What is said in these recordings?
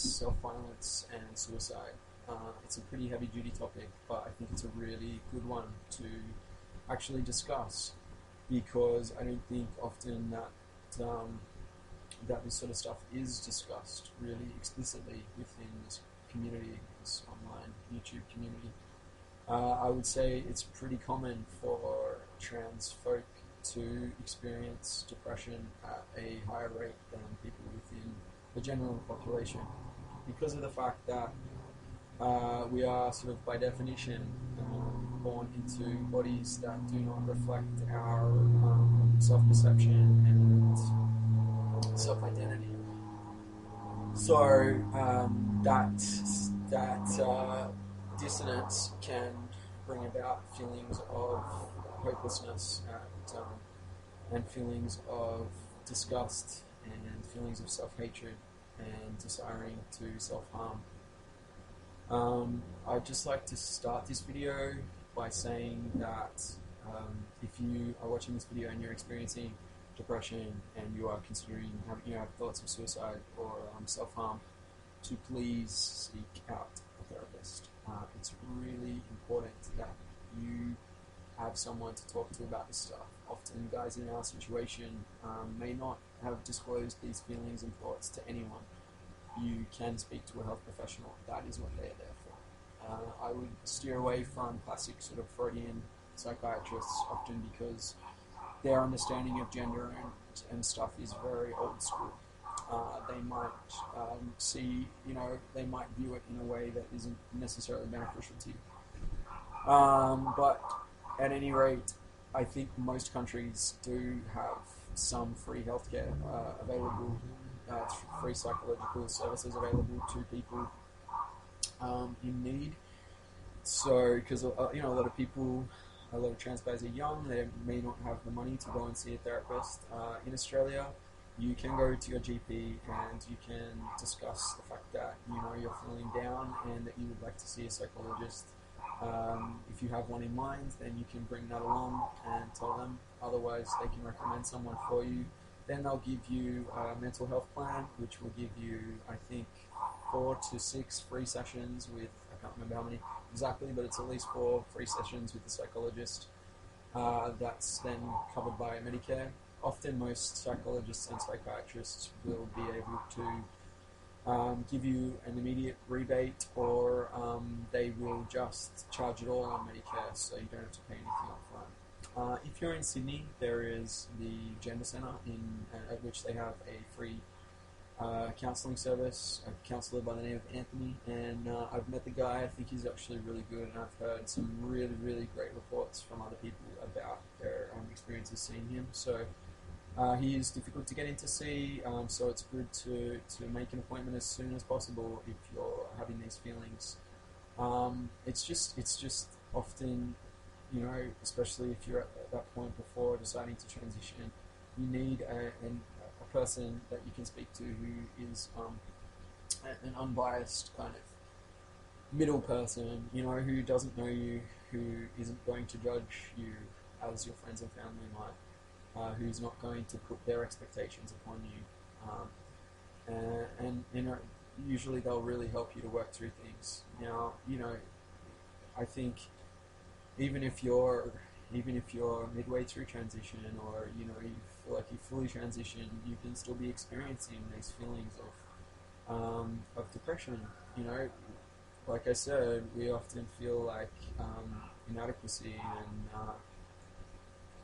self-violence and suicide. It's a pretty heavy-duty topic, but I think it's a really good one to actually discuss because I don't think often that this sort of stuff is discussed really explicitly within this community, this online YouTube community. I would say it's pretty common for trans folk to experience depression at a higher rate than people within the general population because of the fact that we are sort of by definition born into bodies that do not reflect our self-perception and self-identity. So that dissonance can bring about feelings of hopelessness and feelings of disgust and feelings of self-hatred and desiring to self-harm. I'd just like to start this video by saying that if you are watching this video and you're experiencing depression and you are considering you have thoughts of suicide or self-harm, to please seek out a therapist. It's really important that you have someone to talk to about this stuff. Often guys in our situation may not have disclosed these feelings and thoughts to anyone. You can speak to a health professional. That is what they're there for. I would steer away from classic sort of Freudian psychiatrists often because their understanding of gender and stuff is very old school. They might they might view it in a way that isn't necessarily beneficial to you. But at any rate, I think most countries do have some free healthcare available, free psychological services available to people in need. So, because a lot of trans guys are young, they may not have the money to go and see a therapist. In Australia, you can go to your GP and you can discuss the fact that you're feeling down and that you would like to see a psychologist. If you have one in mind, then you can bring that along and tell them. Otherwise, they can recommend someone for you. Then they'll give you a mental health plan, which will give you, I think, 4 to 6 free sessions with, I can't remember how many exactly, but it's at least 4 free sessions with a psychologist. That's then covered by Medicare. Often most psychologists and psychiatrists will be able to give you an immediate rebate, or they will just charge it all on Medicare, so you don't have to pay anything up front. If you're in Sydney, there is the Gender Centre at which they have a free counselling service, a counsellor by the name of Anthony, and I've met the guy. I think he's actually really good, and I've heard some really, really great reports from other people about their experiences seeing him. So he is difficult to get in to see, so it's good to make an appointment as soon as possible if you're having these feelings. It's just often, especially if you're at that point before deciding to transition, you need a person that you can speak to who is an unbiased kind of middle person, who doesn't know you, who isn't going to judge you as your friends and family might, who's not going to put their expectations upon you, and usually they'll really help you to work through things. Now, I think even if you're midway through transition, or you feel like you fully transitioned, you can still be experiencing these feelings of depression. Like I said, we often feel like inadequacy,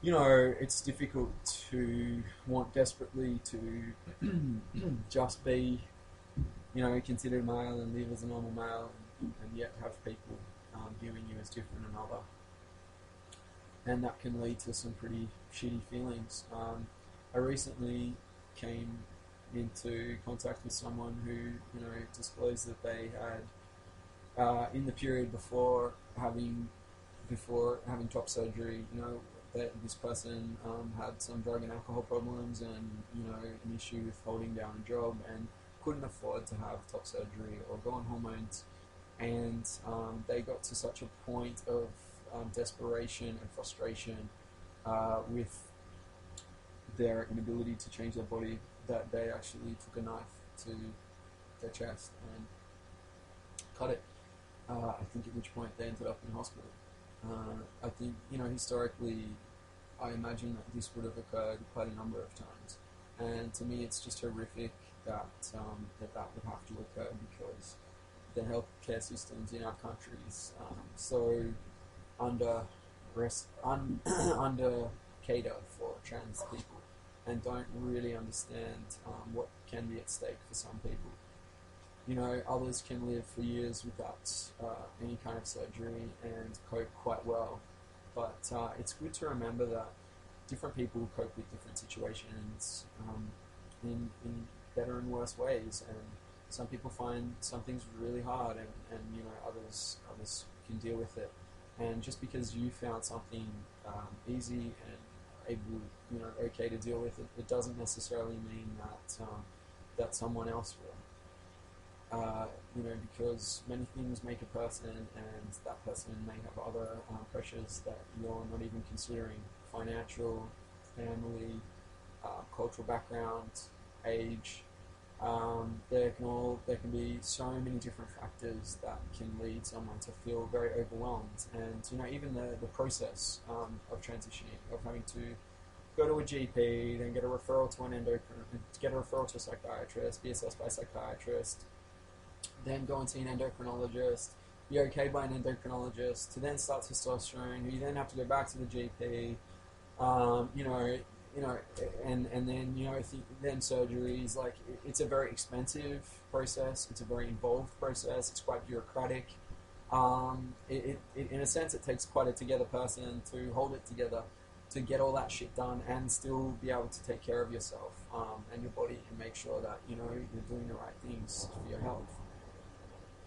and it's difficult to want desperately to just be considered male and live as a normal male, and yet have people viewing you as different and other. And that can lead to some pretty shitty feelings. I recently came into contact with someone who, disclosed that they had, in the period before having top surgery, that this person had some drug and alcohol problems and, an issue with holding down a job and couldn't afford to have top surgery or go on hormones. And they got to such a point of desperation and frustration with their inability to change their body that they actually took a knife to their chest and cut it. I think at which point they ended up in hospital. I think, historically, I imagine that this would have occurred quite a number of times. And to me, it's just horrific that that would have to occur, because the healthcare systems in our countries so under cater for trans people, and don't really understand what can be at stake for some people. Others can live for years without any kind of surgery and cope quite well. But it's good to remember that different people cope with different situations in better and worse ways. And some people find some things really hard, and others can deal with it. And just because you found something easy and able, okay to deal with it, it doesn't necessarily mean that someone else will. Because many things make a person, and that person may have other pressures that you're not even considering: financial, family, cultural background, age. There can be so many different factors that can lead someone to feel very overwhelmed. And even the process of transitioning, of having to go to a GP, then get a referral to a psychiatrist, be assessed by a psychiatrist, then go and see an endocrinologist, be okayed by an endocrinologist, to then start testosterone. You then have to go back to the GP, and then surgeries. Like, it's a very expensive process. It's a very involved process. It's quite bureaucratic. In a sense, it takes quite a together person to hold it together, to get all that shit done and still be able to take care of yourself and your body, and make sure that you're doing the right things for your health.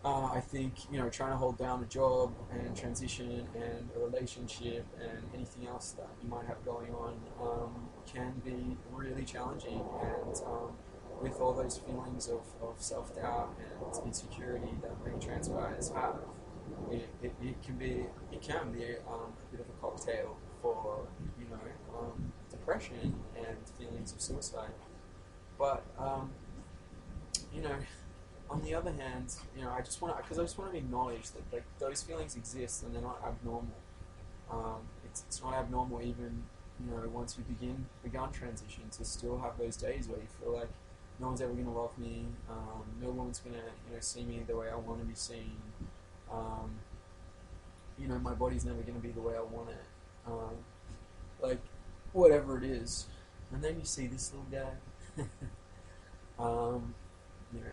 I think trying to hold down a job and transition and a relationship and anything else that you might have going on can be really challenging. And with all those feelings of self-doubt and insecurity that many trans guys have, it can be a bit of a cocktail for depression and feelings of suicide. But on the other hand, I just want to acknowledge that those feelings exist, and they're not abnormal. It's not abnormal even once you begun transition, to still have those days where you feel like no one's ever going to love me, no one's going to see me the way I want to be seen. My body's never going to be the way I want it. Whatever it is, and then you see this little guy.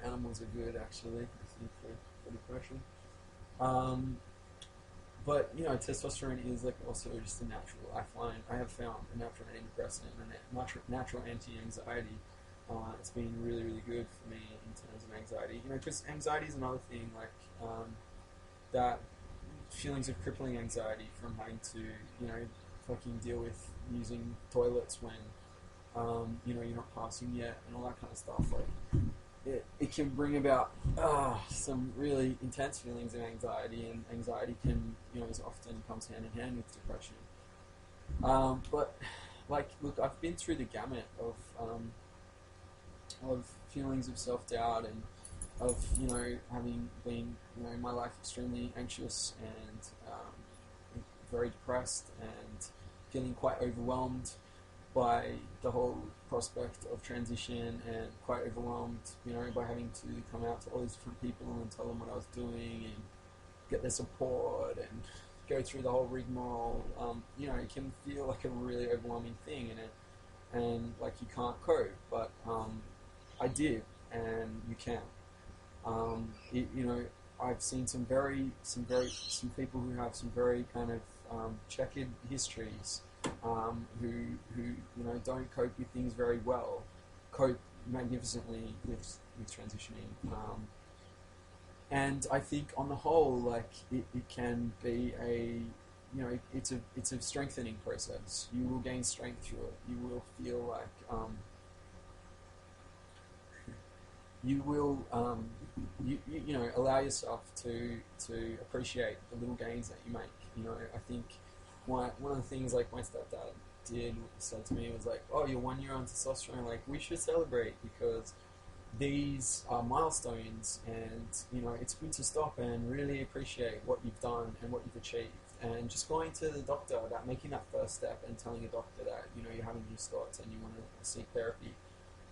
Animals are good, actually, I think, for depression. But testosterone is also just a natural lifeline. I have found a natural antidepressant and a natural anti-anxiety. It's been really, really good for me in terms of anxiety. Because anxiety is another thing, that feelings of crippling anxiety from having to, fucking deal with using toilets when, you're not passing yet, and all that kind of stuff. It can bring about some really intense feelings of anxiety, and anxiety can, as often comes hand in hand with depression. But look, I've been through the gamut of feelings of self-doubt, and of having been in my life extremely anxious and very depressed, and feeling quite overwhelmed by the whole prospect of transition, and quite overwhelmed, by having to come out to all these different people and tell them what I was doing and get their support and go through the whole rigmarole. It can feel like a really overwhelming thing, and you can't cope, but I did, and you can. I've seen some people who have some very kind of checkered histories, who don't cope with things very well, cope magnificently with transitioning, and I think on the whole, it can be it's a strengthening process. You will gain strength through it. You will feel like you will allow yourself to appreciate the little gains that you make. I think one of the things my stepdad said to me was oh, you're 1 year on testosterone, we should celebrate, because these are milestones, and it's good to stop and really appreciate what you've done and what you've achieved. And just going to the doctor, making that first step and telling a doctor that you're having these thoughts and you want to seek therapy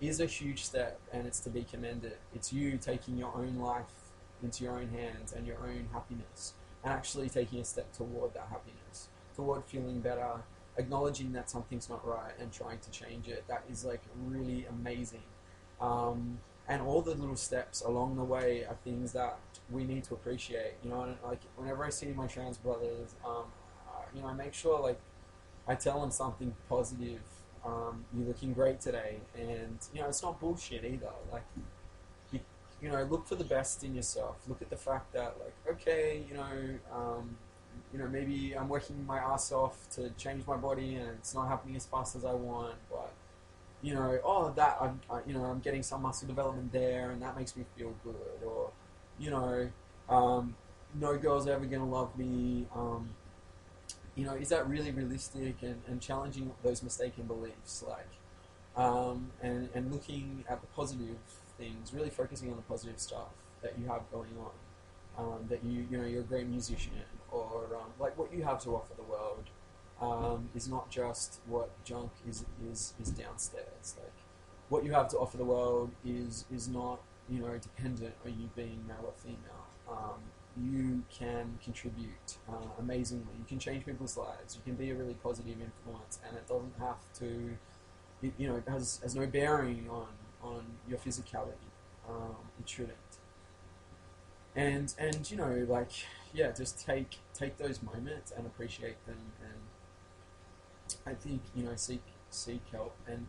is a huge step, and it's to be commended. It's you taking your own life into your own hands and your own happiness, and actually taking a step toward that happiness, toward feeling better, acknowledging that something's not right and trying to change it. That is like really amazing. And all the little steps along the way are things that we need to appreciate. And like whenever I see my trans brothers, I make sure like I tell them something positive. You're looking great today, and it's not bullshit either. Like look for the best in yourself. Look at the fact that like okay, maybe I'm working my ass off to change my body, and it's not happening as fast as I want, but I'm getting some muscle development there, and that makes me feel good. Or, no girl's ever gonna love me. Is that really realistic? And challenging those mistaken beliefs, like, and looking at the positive things, really focusing on the positive stuff that you have going on. That you're a great musician, or like what you have to offer the world. Is not just what junk is downstairs. Like what you have to offer the world is not dependent on you being male or female. You can contribute amazingly. You can change people's lives. You can be a really positive influence, and it doesn't have to. It has no bearing on your physicality. It shouldn't. And just take those moments and appreciate them, and I think seek help. And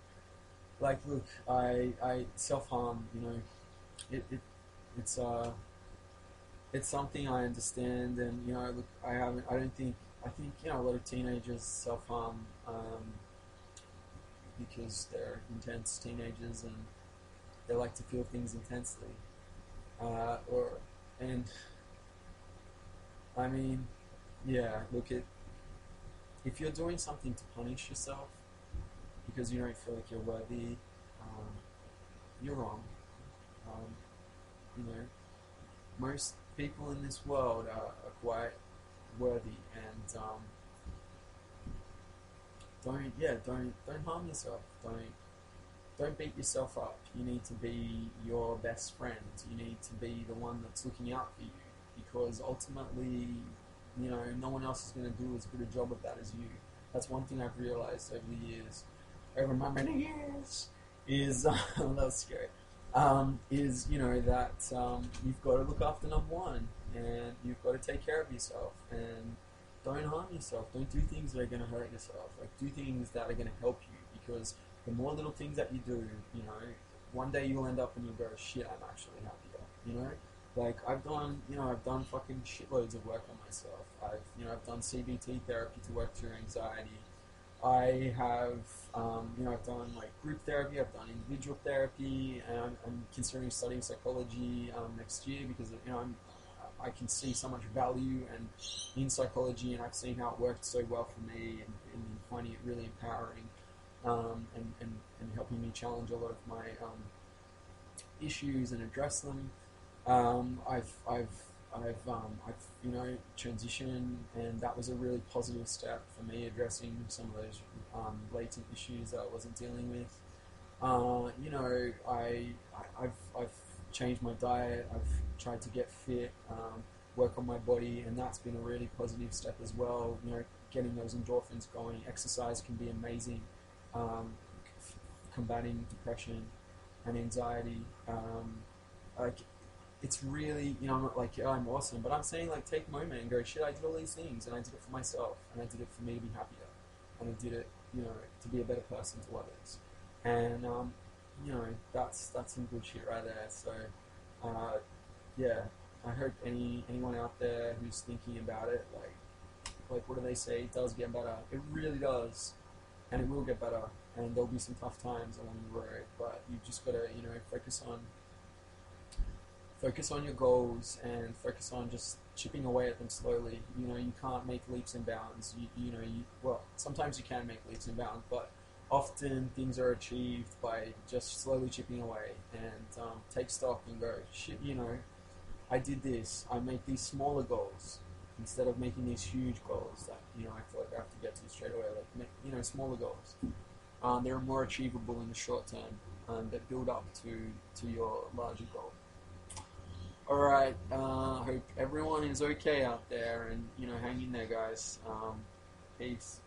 like look, I self-harm, it's something I understand. And look, I think a lot of teenagers self-harm because they're intense teenagers and they like to feel things intensely, and I mean, yeah, look, if you're doing something to punish yourself because you don't feel like you're worthy, you're wrong. Most people in this world are quite worthy, and don't harm yourself. Don't beat yourself up. You need to be your best friend. You need to be the one that's looking out for you, because ultimately, no one else is going to do as good a job of that as you. That's one thing I've realized over the years, over my many years, is that was scary. That you've got to look after number one, and you've got to take care of yourself, and don't harm yourself. Don't do things that are going to hurt yourself. Like, do things that are going to help you, because the more little things that you do, one day you'll end up and you'll go, shit, I'm actually happier. Like I've done fucking shitloads of work on myself. I've done CBT therapy to work through anxiety. I have, I've done like group therapy. I've done individual therapy, and I'm considering studying psychology next year, because I can see so much value in psychology, and I've seen how it worked so well for me, and finding it really empowering, and helping me challenge a lot of my issues and address them. I've transitioned, and that was a really positive step for me, addressing some of those latent issues that I wasn't dealing with. I've changed my diet. I've tried to get fit, work on my body, and that's been a really positive step as well. Getting those endorphins going. Exercise can be amazing, combating depression and anxiety. It's really, I'm not like, oh, I'm awesome, but I'm saying, like, take a moment and go, shit, I did all these things, and I did it for myself, and I did it for me to be happier, and I did it, to be a better person to others. And, that's some good shit right there. So, yeah, I hope anyone out there who's thinking about it, like, what do they say? It does get better. It really does, and it will get better, and there'll be some tough times along the road, but you've just got to, focus on your goals, and focus on just chipping away at them slowly. You can't make leaps and bounds. Well, sometimes you can make leaps and bounds, but Often things are achieved by just slowly chipping away and take stock and go, shit, I did this. I make these smaller goals instead of making these huge goals that I feel like I have to get to straight away. Like smaller goals. They're more achievable in the short term that build up to your larger goal. All right. Hope everyone is okay out there, and hang in there, guys. Peace.